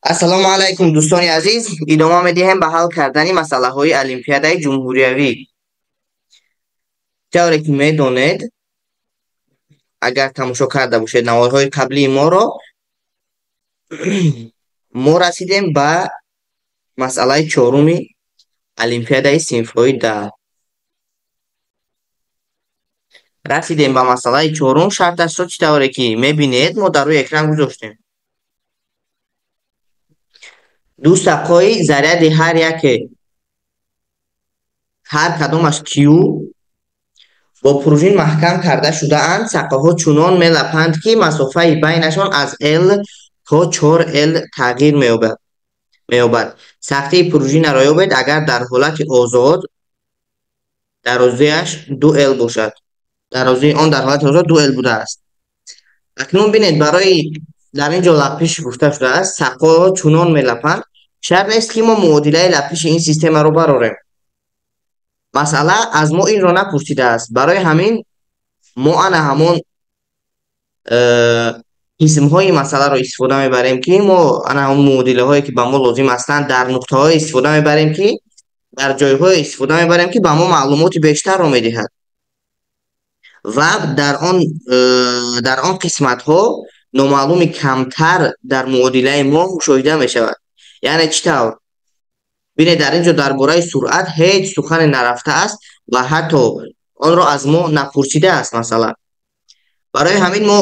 ассалому алайкум дӯстони азиз, идома медиҳем ба ҳал кардани масъалаҳои олимпиадаи ҷумҳуриявӣ. тавре ки медонед, агар тамошо карда бошед наводҳои қаблии моро, мо расидем ба масъалаи чоруми олимпиадаи синфҳои даҳ. расидем ба масъалаи чорум. шарташро чӣ тавре ки мебинед, мо дар рӯи экран гузоштем. ду сақои заряди ҳар кадомаш Q бо пружин маҳкам карда шудаанд. сақаҳо чунон мелапанд ки масофаи байнашон аз L то 4L тағйир меёбад. сахтии пружинаро ёбед. агар дар ҳолати озод дарозиаш 2L бошад. дарозии он дар ҳолати озод 2L будааст. акнун бинед, барои дар ин ҷо лапиш гуфта шудааст, сақоҳо чунон мелапанд. шарт нест ки мо муодилаи лапиши ин системаро барорем. масъала аз мо инро напурсидааст. барои ҳамин мо ана ҳамон қисмҳои масъаларо истифода мебарем ки мо ана ҳамон муодилаҳое ки ба мо лозим ҳастанд дар нуқтаҳое истифода мебарем ки дар ҷойҳое истифода мебарем ки ба мо маълумоти бештарро медиҳад. ва дар он қисматҳо номаълуми камтар дар муодилаи мо мушоҳида мешавад. яъне чӣ тавр? бинед, дар ин ҷо дар бораи суръат ҳеҷ сухане нарафтааст ва ҳатто онро аз мо напурсидааст масъала. барои ҳамин мо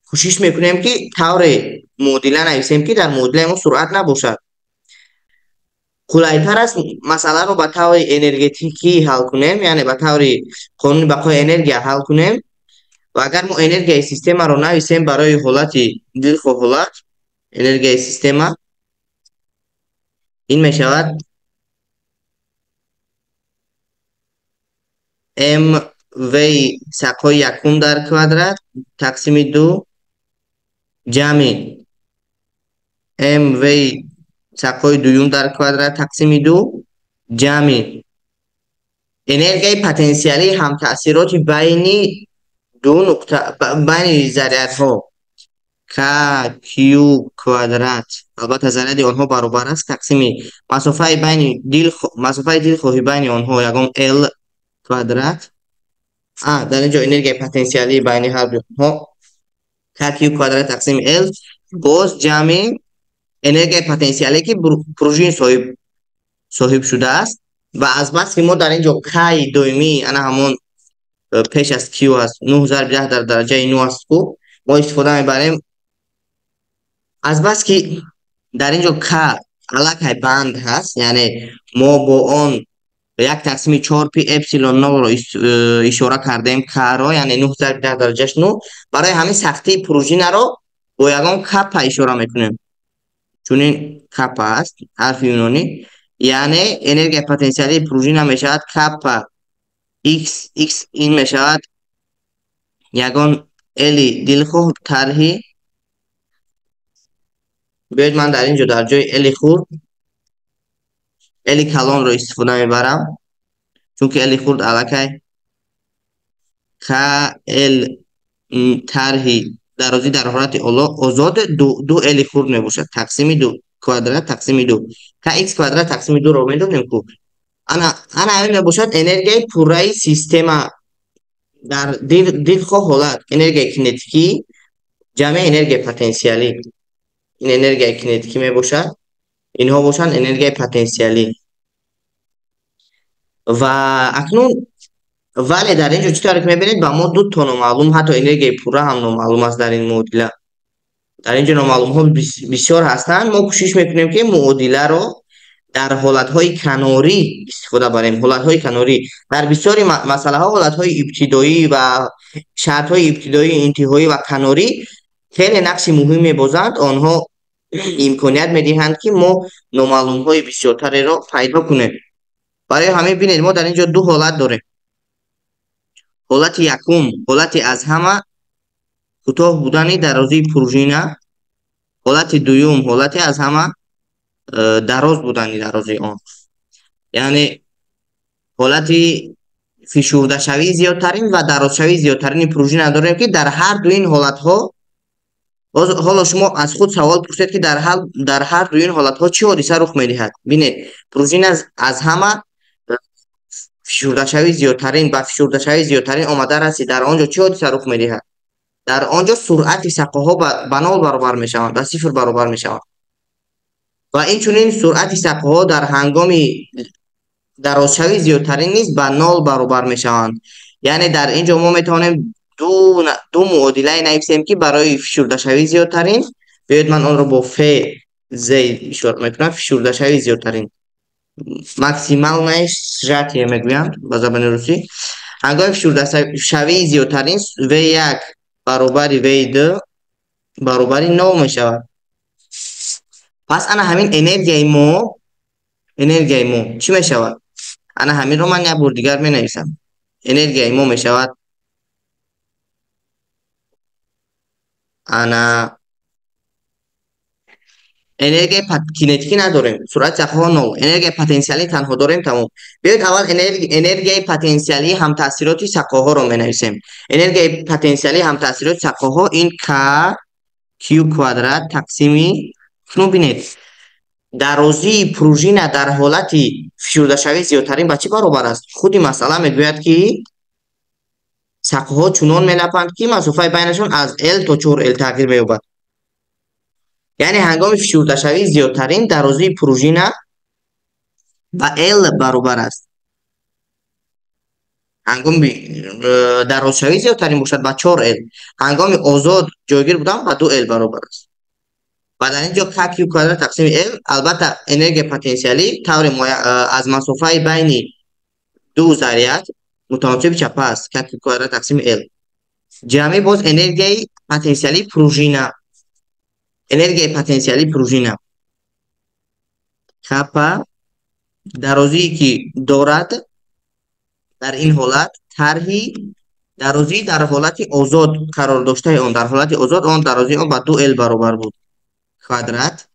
кӯшиш мекунем ки тавре муодила нависем ки дар муодилаи мо суръат набошад. қулайтар аст масъаларо ба таври энергетикӣ ҳал кунем, яъне ба таври қонуни бақои энергия ҳал кунем. ва агар мо энергияи системаро нависем барои ҳолати дилхоҳ ҳолат, энергияи система ин мешавад mv сақои якум дар квадрат тақсими 2 ҷамъи mv сақои дуюм дар квадрат тақсими 2 ҷамъи энергияи потенсиалии ҳамтаъсироти байни байни зарядҳо k q квадрат, албатта заряди онҳо баробар аст, тақсими масофаи дилхоҳи байни онҳо ягон L квадрат. дар ин ҷо энергияи потенсиалии байни ҳар ду онҳо k q квадрат тақсими L боз ҷамъи энергияи потенсиалие ки пружин соҳиб шудааст. ва азбаски мо дар ин ҷо k-и доимӣ ана ҳамон пеш аз q аст, 9 × 10 дар дараҷаи 9 аст ку мо истифода мебарем. азбаски дар ин ҷо k аллакай банд ҳаст, яъне мо бо он 1/4π эпсилон норо ишора кардем k-ро, яъне 9 × 10 дараҷааш 9. барои ҳамин сахтии пружинаро бо ягон капа ишора мекунем. чунин капа аст ҳарфи юнонӣ, яъне энергияи потенсиалии пружина мешавад капа x ин мешавад ягон эли дилхоҳ тарҳи. биёед ман дар ин ҷо дар ҷои эли хурд эли калонро истифода мебарам, чунки эли хурд аллакай kl тарҳи дарозӣ дар ҳолати озод 2 эли хурд мебошад, тақсими 2 квадрат тақсими 2 kx квадрат тақсими 2 ро медонем ку ана ҳамин мебошад энергияи пурраи система дар дилхоҳ ҳолат, энергияи кинетикӣ ҷамъи энергияи потенсиалӣ. ин энергияи кинетикӣ мебошад, инҳо бошанд энергияи потенсиалӣ. ва акнун вале дар ин ҷо чӣ тавре ки мебинед, ба мо ду то номаълум, ҳатто энергияи пурра ҳам номаълум аст дар ин муодила. дар ин ҷо номаълумҳо бисёр ҳастанд. мо кӯшиш мекунем ки муодиларо дар ҳолатҳои канорӣ истифода барем. ҳолатҳои канорӣ дар бисёри масъалаҳо ҳолатҳои ибтидоӣ ва шартҳои ибтидоӣ, интиҳоӣ ва канорӣ хеле нақши муҳим мебозанд. онҳо имконият медиҳанд ки мо номаълумҳои бисёртареро пайдо кунем. барои ҳамин бинед, мо дар ин ҷо ду ҳолат дорем. ҳолати якум ҳолати аз ҳама кӯтоҳ будани дарозии пружина, ҳолати дуюм ҳолати аз ҳама дароз будани дарозии он, яъне ҳолати фишурдашавии зиёдтарин ва дарозшавии зиёдтарини пружина дорем ки дар ҳар ду ин ҳолатҳо حالا شما از خود سوال پرسید که در هر دوی این حالت ها چه حادثه رخ می‌دهد. ببینید پروژین از همه فشرده زیادترین و فشرده زیادترین آمده رسید. در آنجا چه حادثه رخ می‌دهد؟ در آنجا سرعت سقه ها به 0 برابر می‌شوند، به 0 برابر می‌شوند. و این چنین سرعت سقه ها در هنگام درازشوی زیادترین نیز به 0 برابر می‌شوند. یعنی در اینجا ما می‌توانیم دو معادله نویسیم که برای فشرده شوی زیادترین، بیاید من آن را با ف زید اشاره میکنم، فشرده شوی زیادترین ماکسیمال سرعت میگویند به زبان روسی. هنگام فشرده شوی زیادترین v1 برابر v2 برابر 0 میشود. پس انا همین انرژی ما چی میشود؟ انا همین رو من یک بار دیگر می نویسم. انرژی ما می شود انا انرژی کینتیکی نداریم، سرعت سقه ها 0، انرژی پتانسیلی تنها داریم. تمام. بیاید اول انرژی پتانسیلی هم تاثیرات سقه ها رو می نویسیم. انرژی پتانسیلی هم تاثیرات سقه ها این k q کوادرات تقسیمی کنون. بینید درازی پروژین در حالت فشرده شوی زیادترین به چی برابر است؟ خودی مسئله میگوید که سقه ها چنان میلپند که مسافت بینشان از L تا 4L تغییر مییابد. یعنی هنگام فشرده شوی زیادترین درازی پروژین به L برابر است. هنگام دراز شوی زیادترین باشد به 4L، هنگام آزاد جایگیر بودن به 2L برابر است. و در اینجا k q کوادرات تقسیم L، البته انرژی پتانسیلی طور از مسافت بین دو ذریات متناسب چپ است. k q کوادرات تقسیم L جمعی باز انرژی پتانسیلی پروژین، انرژی پتانسیلی پروژین کپا درازی که دارد در این حالت طرحی درازی در حالت آزاد قرار داشته آن، در حالت آزاد آن درازی آن با 2L برابر بود. کوادرات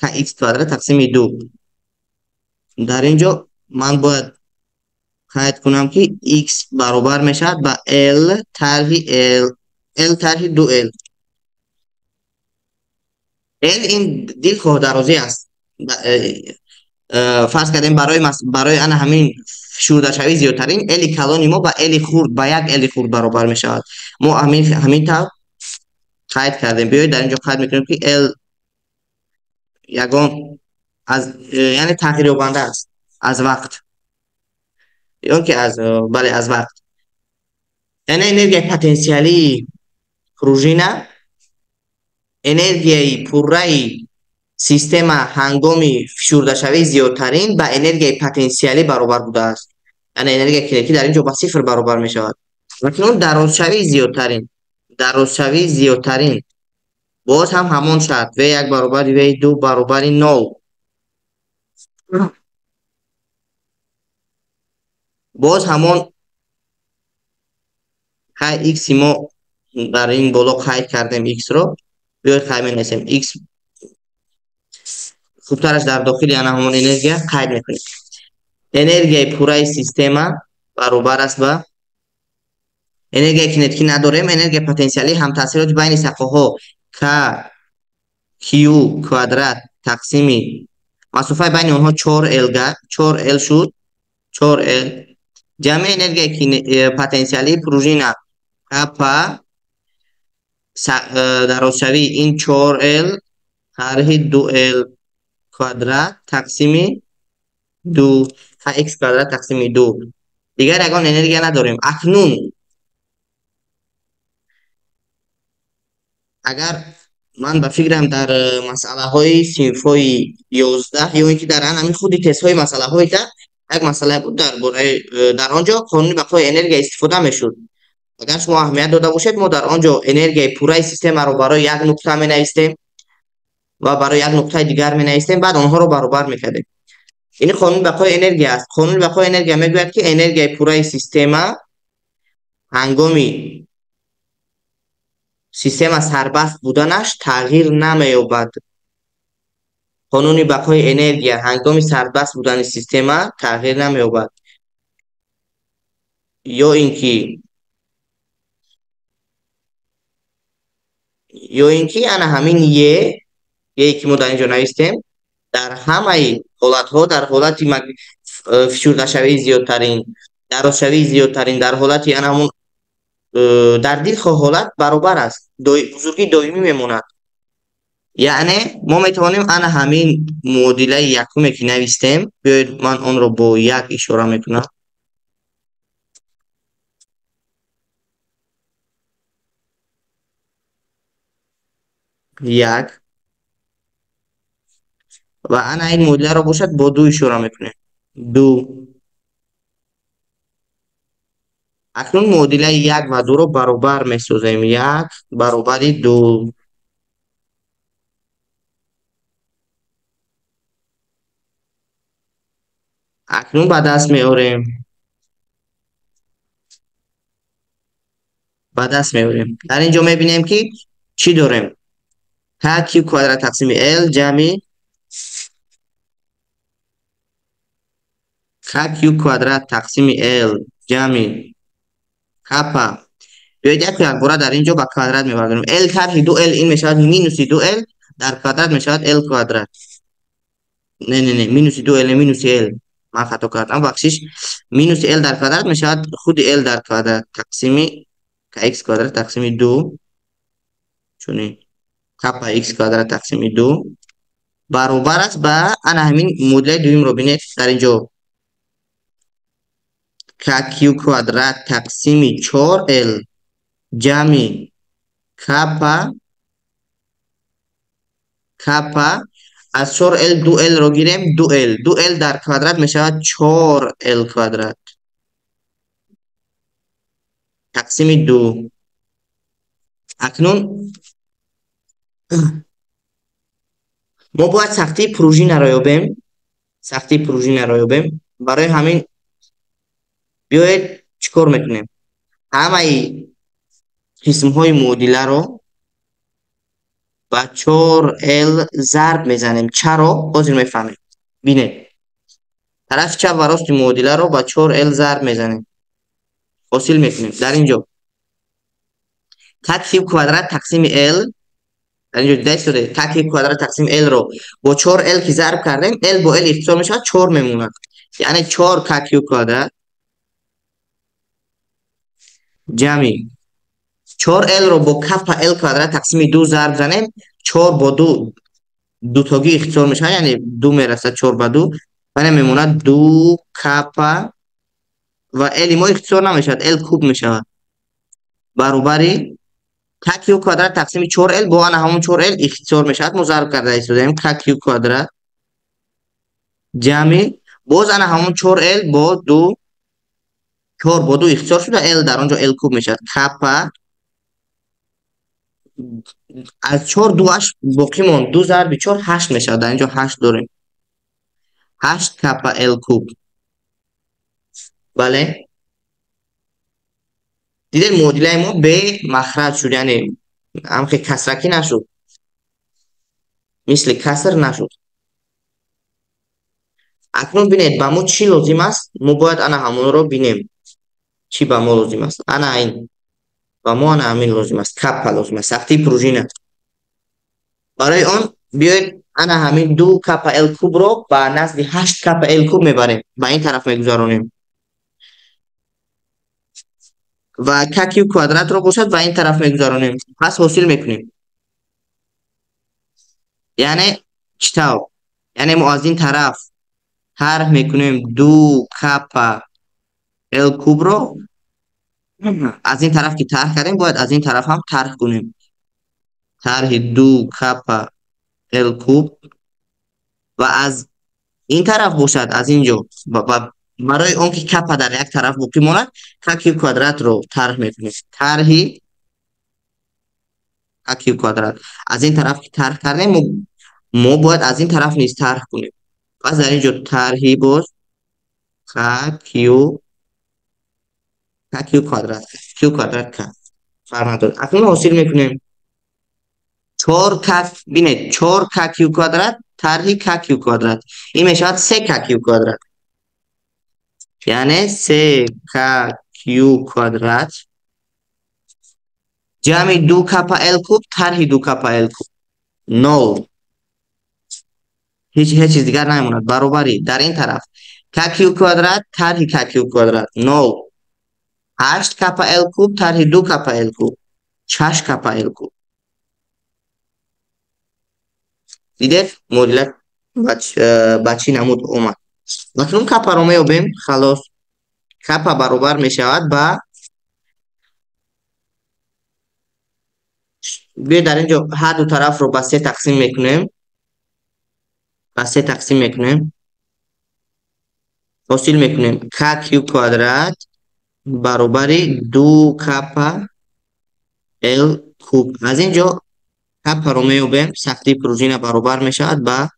kx کوادرات تقسیم 2. در اینجا من باید قید کنم که x برابر میشد با L طرحی 2L. L این دلخواه درازی است. فرض کردیم برای انا همین فشرده شوی زیادترین L کلانی ما با L خورد با 1L خورد برابر می شود. ما همین طور قید کردیم. بیایید در اینجا قید میکنیم که L یگان از یعنی تغییر یابنده است از وقت، یا که از بله از وقت. یعنی انرژی پتانسیلی پروژین انرژی پوره سیستم هنگامی فشرده شوی زیادترین با انرژی پتانسیلی برابر بوده است. یعنی انرژی کینیکی در اینجا با 0 برابر می شود. اکنون دراز شوی زیادترین باز هم همان شد v1 برابر v2 برابر 0. باز همان x ما در این بالا قید کردیم x رو، بیاید قید می‌نویسیم x خوبترش در داخل یعنی همون انرژی قید میکنیم. انرژی پوره سیستم برابر است با انرژی کینتیکی نداریم، انرژی پتانسیلی هم تاثیرات بین سقه ها k q کوادرات تقسیم مسافت بین آنها 4L شد. 4L جمع انرژی پتانسیلی پروژین کپا درازشوی این 4L طرح 2L کوادرات تقسیم 2 x کوادرات تقسیم 2. دیگر یگان انرژی نداریم. اکنون اگر من به فکرم در مسئله های صنف های 11 یا اینکه در همین خودی تست های مسئله های یک مسئله بود در آنجا قانون بقای انرژی استفاده میشد. اگر شما اهمیت داده باشید ما در آنجا انرژی پوره سیستم رو برای یک نقطه می نویسیم و برای یک نقطه دیگر می نویسیم، بعد آنها رو برابر میکردیم. این قانون بقای انرژی است. قانون بقای انرژی میگوید که انرژی پوره سیستم هنگامی سیستم سربست بودنش تغییر نمی‌یابد. قانون بقای انرژی هنگامی سربست بودن سیستم تغییر نمی‌یابد. یا اینکه انا همین یه که ما در اینجا نوشتیم در همه حالت ها در حالت فشرده شوی زیادترین دراز شوی زیادترین در حالت یعنی همون در دل حالت برابر است بزرگی دائمی میموند. یعنی ما میتوانیم انا همین معادله یکم که نوشتیم بیاید من آن رو با یک اشاره میکنم. یک و انا این معادله رو باشد با دو اشاره میکنیم. دو. اکنون معادله یک و دو رو برابر میسازیم. یک برابر دو. اکنون به دست میاریم. در اینجا میبینیم که چی داریم؟ k کیوب کوادرات تقسیم l جمع k کیوب کوادرات تقسیم l جمع کپا. بیایید یک بار در اینجا با کوادرات میبردیم. l طرح دو l این میشود مینوس دو l در کوادرات میشود l کوادرات. نه مینوس دو l مینوس l من خطا کردم بخشش. مینوس l در کوادرات میشود خود l در کوادرات تقسیم x کوادرات تقسیم دو چون کپا x کوادرات تقسیم دو برابر است به انا همین معادله دوم رو ببینید در اینجا k کیوب کوادرات تقسیم 4l جمع کپا از 4l 2l رو گیریم 2l در کوادرات می شود 4l کوادرات تقسیم 2. اکنون ما باید سختی پروژه را یابیم. برای همین بیایید چیکار میکنیم؟ همه قسم های معادله رو با 4l ضرب میزنیم. چرا؟ بازی میفهمیم. بینید طرف چپ و راست معادله رو با 4l ضرب میزنیم. حاصل میکنیم در اینجا k کیوب کوادرات تقسیم l در اینجا دیده شده k کیوب کوادرات تقسیم l رو با 4l که ضرب کردیم l با l اختصار میشه 4 میموند. یعنی 4 k کیوب کوادرات جمع 4l رو با کپا l کوادرات تقسیم 2 ضرب زنیم 4 با 2 تاگی اختصار میشه یعنی 2 میرسه 4 با 2 یعنی میموند 2 کپا و l ما اختصار نمیشد l کوب میشود برابر k کیوب کوادرات تقسیم 4l با انا همون 4l اختصار میشود ما ضرب کرده ایستادیم k کیوب کوادرات جمع باز انا همون 4l با 2 4 با 2 اختصار شده l در اونجا l کوب میشد کپا از 4 2 باقی مون 2 ضرب 4 8 میشه. در اینجا 8 داریم 8 کپا l کوب. بله دیدید معادله ما به مخرج شد یعنی هم که کسرکی نشد مثل کسر نشد. اکنون بینید با ما چی لازم است؟ ما باید انا همون رو بینیم چی با ما لازم است. انا این با ما انا همین لازم است کپا لازم است سختی پروژه نه. برای آن بیاید انا همین 2 کپا l کوب رو با نزد 8 کپا l کوب میبریم با این طرف میگذارونیم و k کیوب کوادرات رو باشد و این طرف میگذارونیم پس حاصل میکنیم یعنی چطور؟ یعنی ما از این طرف طرح میکنیم 2 کپا l کوب رو از این طرف که طرح کردیم باید از این طرف هم طرح کنیم طرح 2 کپا l کوب و از این طرف باشد از اینجا و برای اون که کپا در یک طرف باقی ماند k کیوب کوادرات رو طرح میکنیم طرح k کیوب کوادرات از این طرف که طرح کردیم ما باید از این طرف نیز طرح کنیم پس در اینجا طرحی باز k کیوب کوادرات k فرق نداره. اکنون حاصل میکنیم 4 کف بینید 4 k کیوب کوادرات طرح k کیوب کوادرات این میشود 3 k کیوب کوادرات یعنی 3 k کیوب کوادرات جمع 2 کپا ال کوب طرح 2 کپا ال کوب. 0. هیچ چیز دیگر نمیموند. برابری در این طرف k کیوب کوادرات طرح k کیوب کوادرات 0. 8 کپا ال کوب طرح 2 کپا ال کوب 6 کپا ال کوب. دیدید مدل بچی نمود اومد. اکنون کپا رو میابیم. خلاص کپا برابر میشود با بیا در اینجا هر دو طرف رو به 3 تقسیم میکنیم. به 3 تقسیم میکنیم. حاصل میکنیم k کیوب کوادرات برابر 2 کپا ال کوب. از اینجا کپا رو میابیم. سختی پروژین برابر میشود با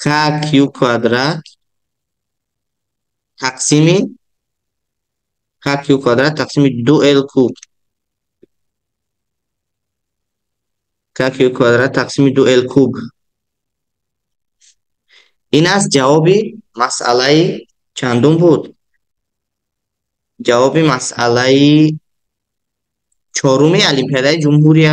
k کیوب کوادرات تقسیم k کیوب کوادرات تقسیم 2 ال کوب. k کیوب کوادرات تقسیم 2 ال کوب. این است جواب مسئله چندم بود؟ جواب مسئله چهارم المپیادهای جمهوری